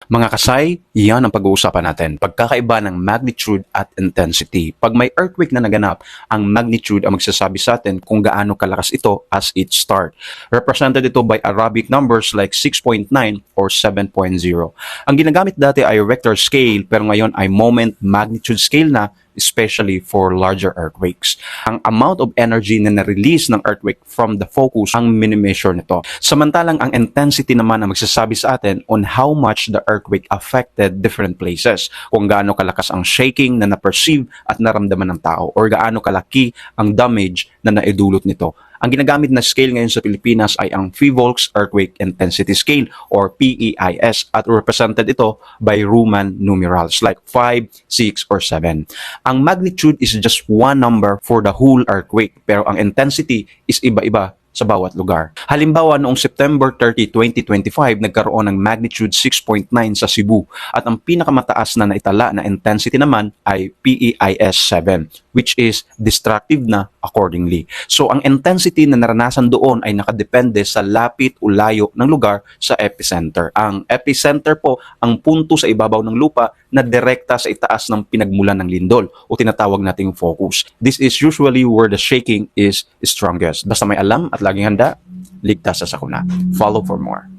Mga kasay, yan ang pag-uusapan natin. Pagkakaiba ng magnitude at intensity. Pag may earthquake na naganap, ang magnitude ang magsasabi sa atin kung gaano kalakas ito as it start. Represented ito by Arabic numbers like 6.9 or 7.0. Ang ginagamit dati ay Richter scale pero ngayon ay moment magnitude scale na, especially for larger earthquakes. Ang amount of energy na na-release ng earthquake from the focus ang minimeasure nito. Samantalang ang intensity naman ang magsasabi sa atin on how much the earthquake affected different places. Kung gaano kalakas ang shaking na na-perceive at naramdaman ng tao or gaano kalaki ang damage na naidulot nito. Ang ginagamit na scale ngayon sa Pilipinas ay ang PHIVOLCS Earthquake Intensity Scale or PEIS at represented ito by Roman numerals like 5, 6, or 7. Ang magnitude is just one number for the whole earthquake pero ang intensity is iba-iba sa bawat lugar. Halimbawa, noong September 30, 2025, nagkaroon ng magnitude 6.9 sa Cebu at ang pinakamataas na naitala na intensity naman ay PEIS 7, which is destructive na accordingly. So, ang intensity na naranasan doon ay nakadepende sa lapit o layo ng lugar sa epicenter. Ang epicenter po ang punto sa ibabaw ng lupa na direkta sa itaas ng pinagmulan ng lindol o tinatawag nating focus. This is usually where the shaking is strongest. Basta may alam at laging handa, ligtas sa sakuna. Follow for more.